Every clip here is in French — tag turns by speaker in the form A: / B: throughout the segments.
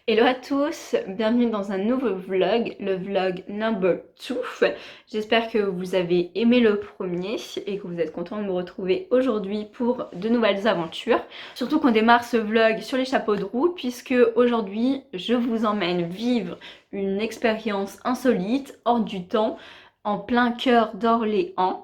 A: Hello à tous, bienvenue dans un nouveau vlog, le vlog number 2. J'espère que vous avez aimé le premier et que vous êtes contents de me retrouver aujourd'hui pour de nouvelles aventures. Surtout qu'on démarre ce vlog sur les chapeaux de roue puisque aujourd'hui je vous emmène vivre une expérience insolite, hors du temps, en plein cœur d'Orléans.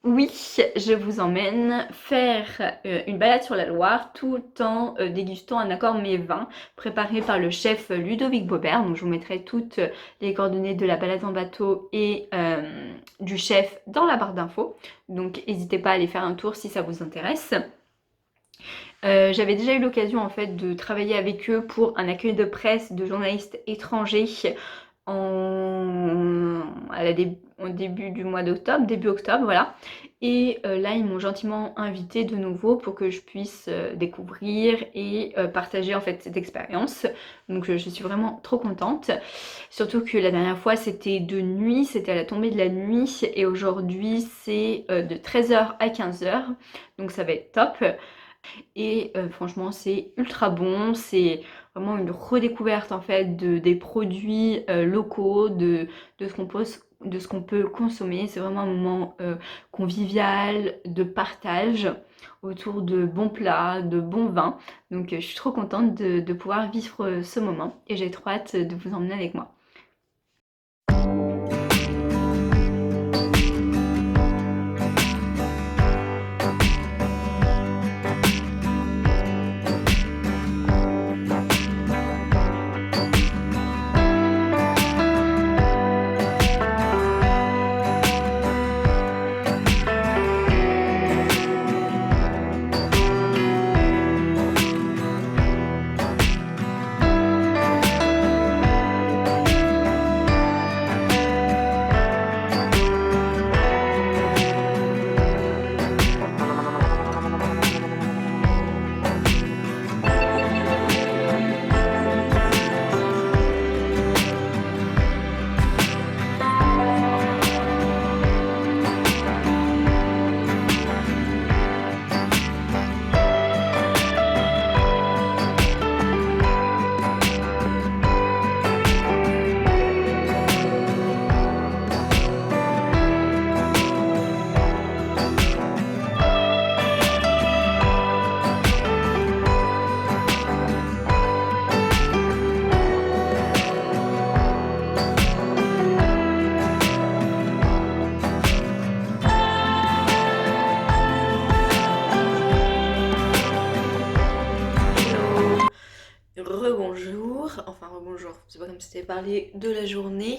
A: Oui, je vous emmène faire une balade sur la Loire tout en dégustant un accord mets vins préparé par le chef Ludovic Bobert. Donc je vous mettrai toutes les coordonnées de la balade en bateau et du chef dans la barre d'infos. Donc n'hésitez pas à aller faire un tour si ça vous intéresse. J'avais déjà eu l'occasion en fait de travailler avec eux pour un accueil de presse de journalistes étrangers au début du mois d'octobre, début octobre, voilà. Et là, ils m'ont gentiment invité de nouveau pour que je puisse découvrir et partager en fait cette expérience. Donc je suis vraiment trop contente. Surtout que la dernière fois, c'était de nuit, c'était à la tombée de la nuit. Et aujourd'hui, c'est de 13h à 15h. Donc ça va être top. Et franchement c'est ultra bon, c'est vraiment une redécouverte en fait des produits locaux, de ce qu'on peut consommer. C'est vraiment un moment convivial, de partage autour de bons plats, de bons vins. Donc je suis trop contente de pouvoir vivre ce moment et j'ai trop hâte de vous emmener avec moi. Rebonjour, enfin rebonjour, c'est pas comme si t'avais parlé de la journée.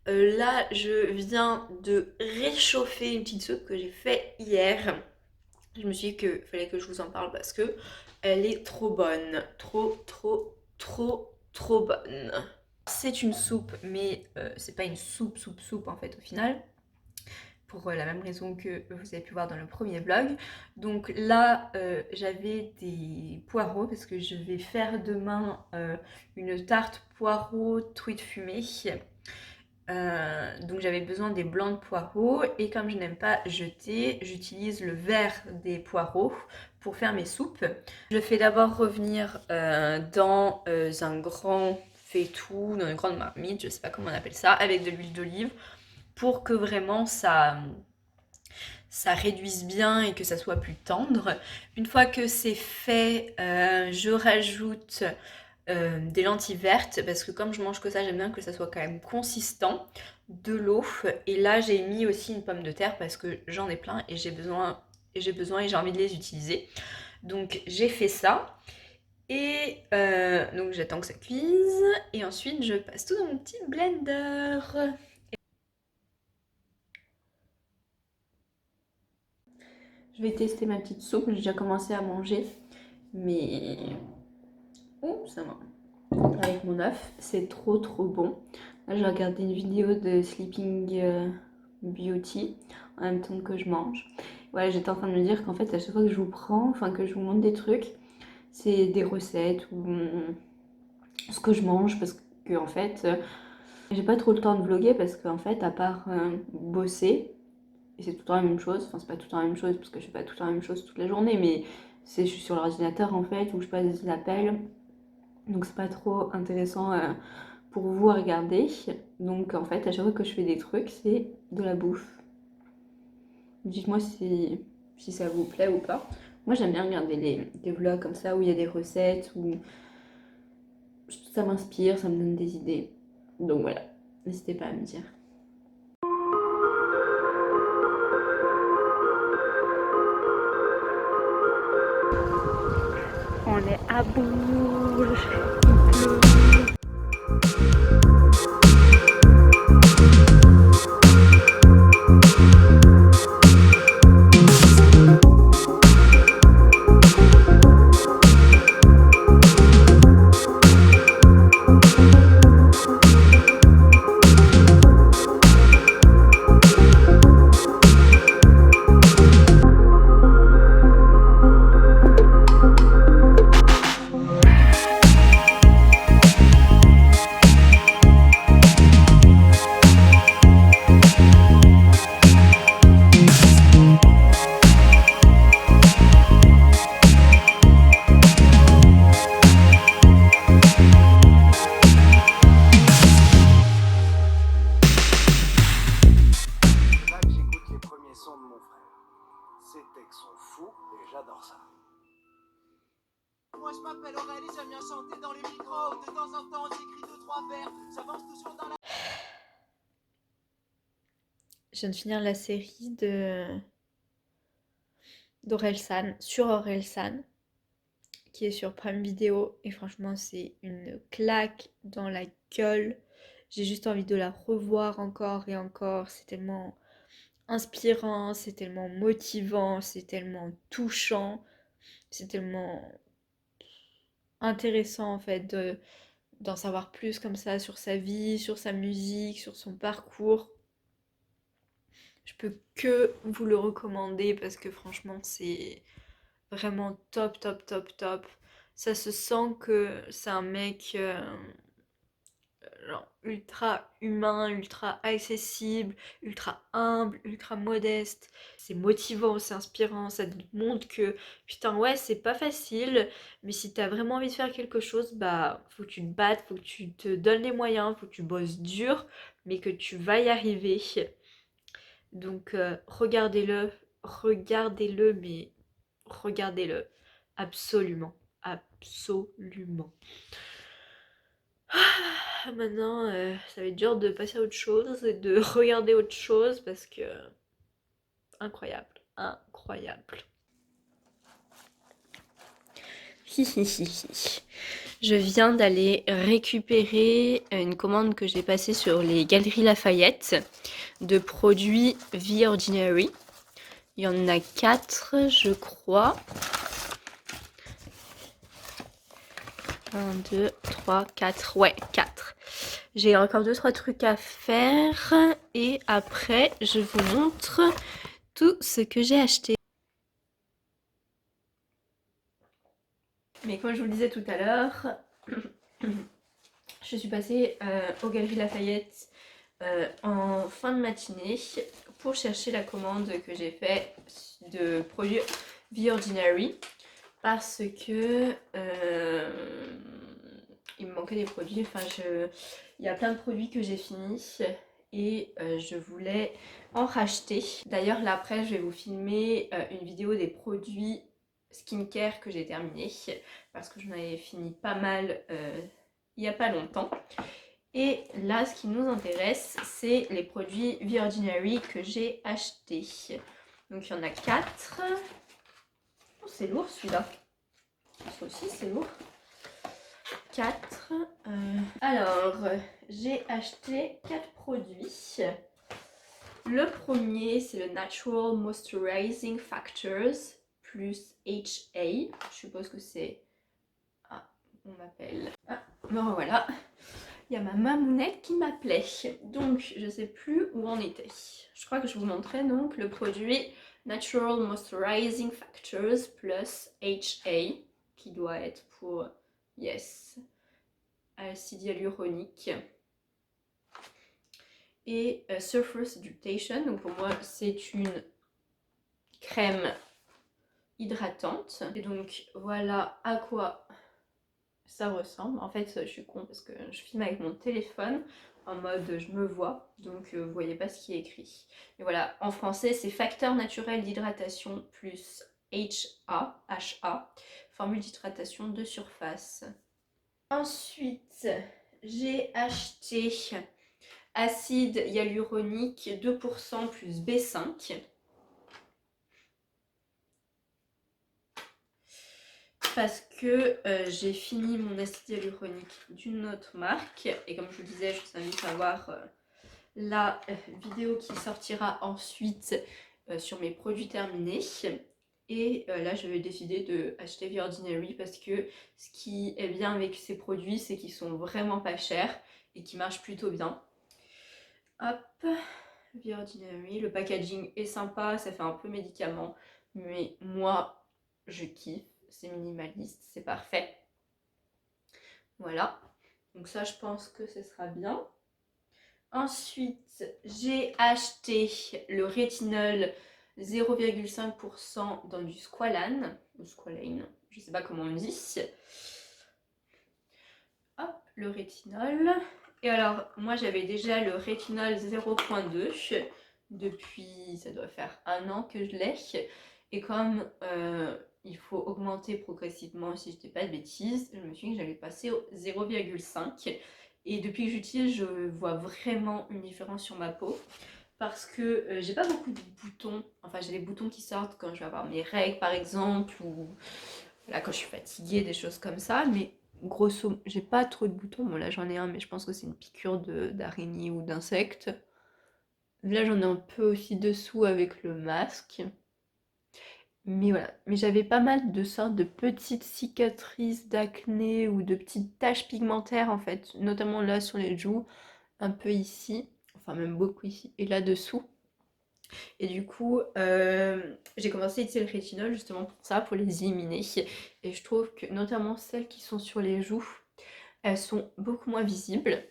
A: Là, je viens de réchauffer une petite soupe que j'ai fait hier. Je me suis dit qu'il fallait que je vous en parle parce que elle est trop bonne, trop bonne. C'est une soupe, mais c'est pas une soupe en fait au final, pour la même raison que vous avez pu voir dans le premier vlog. Donc là, j'avais des poireaux parce que je vais faire demain une tarte poireaux truite fumée. Donc j'avais besoin des blancs de poireaux et comme je n'aime pas jeter, j'utilise le vert des poireaux pour faire mes soupes. Je fais d'abord revenir dans un grand faitout, dans une grande marmite, je sais pas comment on appelle ça, avec de l'huile d'olive pour que vraiment ça réduise bien et que ça soit plus tendre. Une fois que c'est fait, je rajoute des lentilles vertes parce que comme je mange que ça, j'aime bien que ça soit quand même consistant, de l'eau et là j'ai mis aussi une pomme de terre parce que j'en ai plein et j'ai besoin et j'ai envie de les utiliser. Donc j'ai fait ça et donc j'attends que ça cuise et ensuite je passe tout dans mon petit blender. Je vais tester ma petite soupe, j'ai déjà commencé à manger, mais oh, ça va. Avec mon œuf, c'est trop bon. Là, j'ai regardé une vidéo de Sleeping Beauty en même temps que je mange. Ouais, j'étais en train de me dire qu'en fait, à chaque fois que je vous prends, enfin que je vous montre des trucs, c'est des recettes ou ce que je mange parce que en fait, j'ai pas trop le temps de vlogger parce qu'en fait, à part bosser, et c'est tout le temps la même chose, enfin c'est pas tout le temps la même chose parce que je fais pas tout le temps la même chose toute la journée, mais je suis sur l'ordinateur en fait où je passe des appels Donc c'est pas trop intéressant pour vous à regarder. Donc en fait, à chaque fois que je fais des trucs, c'est de la bouffe. Dites-moi si ça vous plaît ou pas. Moi j'aime bien regarder des vlogs comme ça où il y a des recettes, où ça m'inspire, ça me donne des idées. Donc voilà, n'hésitez pas à me dire. On est à Bourges.
B: J'adore ça. Moi je m'appelle Aurélie, j'aime bien chanter dans les micros. De temps en temps j'écris 2-3 vers. J'avance toujours dans la...
A: Je viens de finir la série d'Orelsan, sur Orelsan, qui est sur Prime Video. Et franchement, c'est une claque dans la gueule. J'ai juste envie de la revoir encore et encore. C'est tellement inspirant, c'est tellement motivant, c'est tellement touchant, c'est tellement intéressant en fait d'en savoir plus comme ça sur sa vie, sur sa musique, sur son parcours. Je peux que vous le recommander parce que franchement c'est vraiment top, top, top, top. Ça se sent que c'est un mec genre ultra humain, ultra accessible, ultra humble, ultra modeste. C'est motivant, c'est inspirant, ça te montre que putain ouais c'est pas facile, mais si t'as vraiment envie de faire quelque chose, bah faut que tu te battes, faut que tu te donnes les moyens, faut que tu bosses dur, mais que tu vas y arriver. Donc regardez-le, regardez-le, mais regardez-le. Absolument, absolument. Maintenant, ça va être dur de passer à autre chose et de regarder autre chose parce que... Incroyable, incroyable. Je viens d'aller récupérer une commande que j'ai passée sur les Galeries Lafayette de produits The Ordinary. Il y en a 4, je crois. 1, 2, 3, 4. Ouais, 4. J'ai encore 2-3 trucs à faire. Et après, je vous montre tout ce que j'ai acheté. Mais comme je vous le disais tout à l'heure, je suis passée aux Galeries Lafayette en fin de matinée pour chercher la commande que j'ai faite de produits The Ordinary parce que il me manquait des produits, enfin il y a plein de produits que j'ai finis et je voulais en racheter. D'ailleurs là après je vais vous filmer une vidéo des produits skincare que j'ai terminé parce que j'en avais fini pas mal il n'y a pas longtemps. Et là, ce qui nous intéresse, c'est les produits The Ordinary que j'ai achetés. Donc il y en a 4. Oh, c'est lourd celui-là. Ça aussi, c'est lourd. 4. Alors, j'ai acheté 4 produits. Le premier, c'est le Natural Moisturizing Factors plus HA. Je suppose que c'est... Ah, on m'appelle. Ah, bon voilà. Il y a ma mamounette qui m'appelait. Donc, je sais plus où on était. Je crois que je vous montrais donc le produit Natural Moisturizing Factors plus HA, qui doit être pour, yes, acide hyaluronique. Et Surface Education, donc pour moi c'est une crème hydratante. Et donc voilà à quoi ça ressemble. En fait, je suis con parce que je filme avec mon téléphone en mode je me vois, donc vous voyez pas ce qui est écrit. Mais voilà, en français, c'est facteur naturel d'hydratation plus HA, formule d'hydratation de surface. Ensuite, j'ai acheté acide hyaluronique 2% plus B5. Parce que j'ai fini mon acide hyaluronique d'une autre marque. Et comme je vous disais, je vous invite à voir la vidéo qui sortira ensuite sur mes produits terminés. Et là, je vais décider de acheter The Ordinary parce que ce qui est bien avec ces produits, c'est qu'ils sont vraiment pas chers et qui marchent plutôt bien. Hop, The Ordinary. Le packaging est sympa, ça fait un peu médicament, mais moi, je kiffe. C'est minimaliste, c'est parfait. Voilà. Donc ça, je pense que ce sera bien. Ensuite, j'ai acheté le rétinol 0,5% dans du Squalane, ou Squalane, je sais pas comment on dit. Hop, le rétinol. Et alors, moi j'avais déjà le rétinol 0,2 depuis, ça doit faire 1 an que je l'ai. Et comme il faut augmenter progressivement, si je dis pas de bêtises, je me suis dit que j'allais passer au 0,5. Et depuis que j'utilise, je vois vraiment une différence sur ma peau. Parce que j'ai pas beaucoup de boutons. Enfin, j'ai des boutons qui sortent quand je vais avoir mes règles, par exemple, ou là, quand je suis fatiguée, des choses comme ça. Mais grosso, j'ai pas trop de boutons. Bon, là, j'en ai un, mais je pense que c'est une piqûre d'araignée ou d'insecte. Là, j'en ai un peu aussi dessous avec le masque. Mais voilà, mais j'avais pas mal de sortes de petites cicatrices d'acné ou de petites taches pigmentaires en fait, notamment là sur les joues, un peu ici, enfin même beaucoup ici, et là-dessous. Et du coup, j'ai commencé à utiliser le rétinol justement pour ça, pour les éliminer. Et je trouve que notamment celles qui sont sur les joues, elles sont beaucoup moins visibles.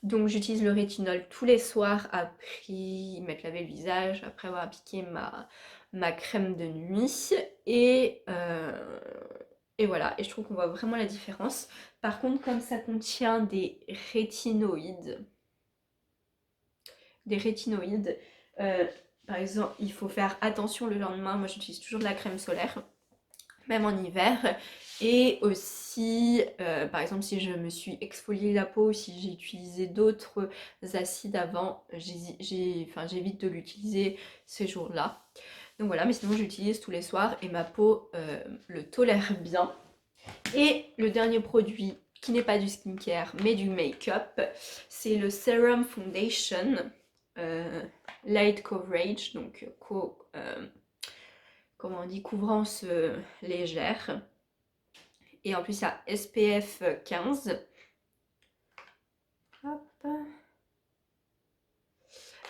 A: Donc j'utilise le rétinol tous les soirs après m'être lavé le visage, après avoir appliqué ma crème de nuit. Et voilà, et je trouve qu'on voit vraiment la différence. Par contre, comme ça contient des rétinoïdes, euh, par exemple, il faut faire attention le lendemain. Moi, j'utilise toujours de la crème solaire, même en hiver. Et aussi, par exemple, si je me suis exfolié la peau, si j'ai utilisé d'autres acides avant, j'évite de l'utiliser ces jours-là. Donc voilà, mais sinon j'utilise tous les soirs et ma peau le tolère bien. Et le dernier produit qui n'est pas du skincare mais du make-up, c'est le Serum Foundation Light Coverage, donc comment on dit, couvrance légère. Et en plus, il y a SPF 15. Hop.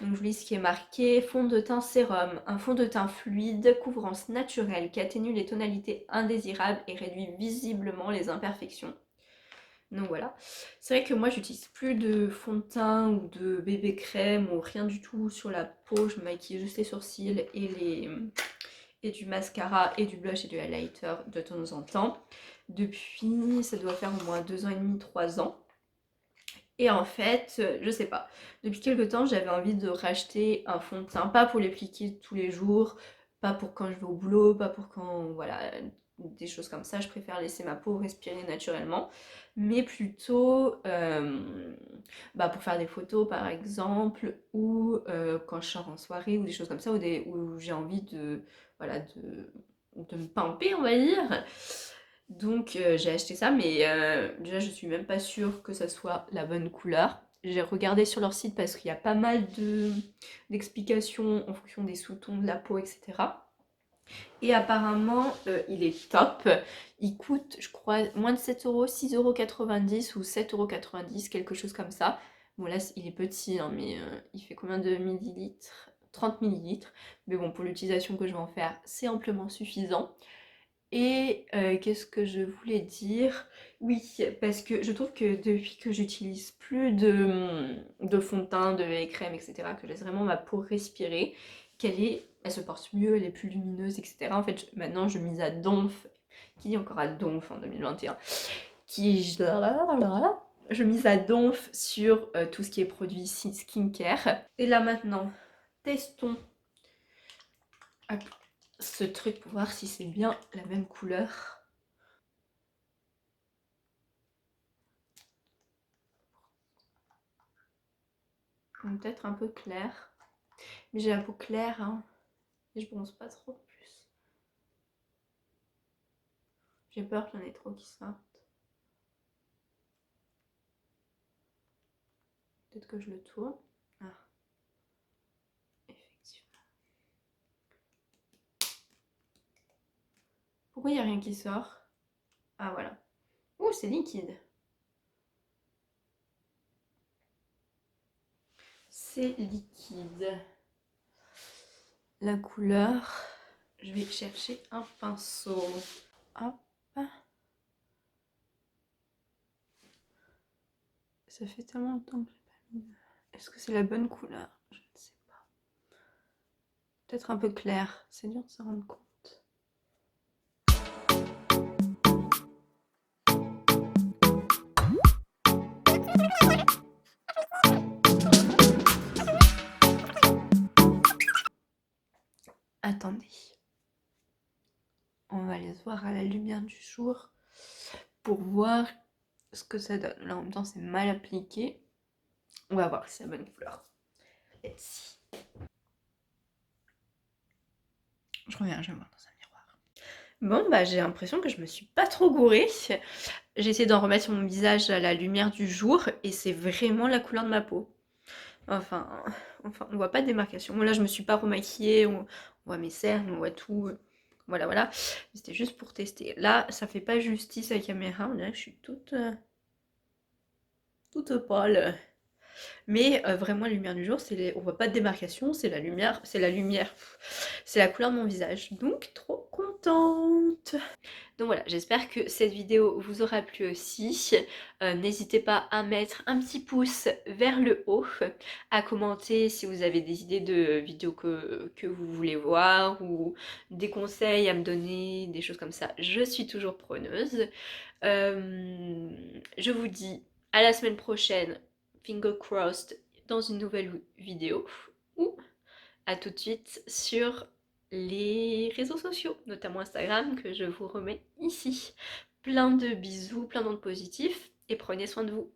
A: Donc je vous lis ce qui est marqué. Fond de teint sérum, un fond de teint fluide, couvrance naturelle qui atténue les tonalités indésirables et réduit visiblement les imperfections. Donc voilà. C'est vrai que moi j'utilise plus de fond de teint ou de bébé crème ou rien du tout sur la peau. Je me maquille juste les sourcils et du mascara et du blush et du highlighter de temps en temps. Depuis, ça doit faire au moins 2 ans et demi, 3 ans. Et en fait, je sais pas, depuis quelques temps j'avais envie de racheter un fond de teint, pas pour l'appliquer tous les jours, pas pour quand je vais au boulot, pas pour quand, voilà, des choses comme ça, je préfère laisser ma peau respirer naturellement, mais plutôt pour faire des photos par exemple, ou quand je sors en soirée, ou des choses comme ça, où j'ai envie voilà, de me pimper, on va dire. Donc j'ai acheté ça, mais déjà je suis même pas sûre que ça soit la bonne couleur. J'ai regardé sur leur site parce qu'il y a pas mal d'explications en fonction des sous-tons de la peau, etc. Et apparemment il est top. Il coûte, je crois, moins de 7 euros, 6,90 € ou 7,90 €, quelque chose comme ça. Bon là il est petit, hein, mais il fait combien de millilitres? 30 millilitres. Mais bon, pour l'utilisation que je vais en faire, c'est amplement suffisant. Et qu'est-ce que je voulais dire? Oui, parce que je trouve que depuis que j'utilise plus de fond de teint, de crème, etc., que je laisse vraiment ma peau respirer, elle se porte mieux, elle est plus lumineuse, etc. En fait, maintenant, je mise à donf, qui dit encore à donf en 2021, tige. Je mise à donf sur tout ce qui est produit skincare. Et là maintenant, testons ce truc pour voir si c'est bien la même couleur. Peut-être un peu clair. Mais j'ai la peau claire, hein. Et je bronze pas trop en plus. J'ai peur qu'il y en ait trop qui sortent. Peut-être que je le tourne. Ah. Effectivement. Pourquoi il n'y a rien qui sort? Ah voilà. Oh, c'est liquide. C'est liquide. La couleur, je vais chercher un pinceau. Hop. Ça fait tellement longtemps que j'ai pas mis. Est-ce que c'est la bonne couleur? Je ne sais pas. Peut-être un peu clair. C'est dur de se rendre compte. Attendez. On va les voir à la lumière du jour pour voir ce que ça donne. Là en même temps c'est mal appliqué. On va voir si c'est la bonne couleur. Let's see. Je reviens, je vais voir dans un miroir. Bon bah j'ai l'impression que je me suis pas trop gourée. J'ai essayé d'en remettre sur mon visage à la lumière du jour et c'est vraiment la couleur de ma peau. Enfin, on voit pas de démarcation. Bon, là, je me suis pas remaquillée, on voit mes cernes, on voit tout. Voilà, voilà. C'était juste pour tester. Là, ça fait pas justice à la caméra. On dirait que je suis toute pâle. Mais vraiment, la lumière du jour, on voit pas de démarcation, c'est la lumière, c'est la couleur de mon visage. Donc, trop contente. Donc voilà, j'espère que cette vidéo vous aura plu aussi. N'hésitez pas à mettre un petit pouce vers le haut, à commenter si vous avez des idées de vidéos que vous voulez voir ou des conseils à me donner, des choses comme ça. Je suis toujours preneuse. Je vous dis à la semaine prochaine, finger crossed, dans une nouvelle vidéo ou à tout de suite sur les réseaux sociaux, notamment Instagram que je vous remets ici. Plein de bisous, plein d'ondes positifs et prenez soin de vous.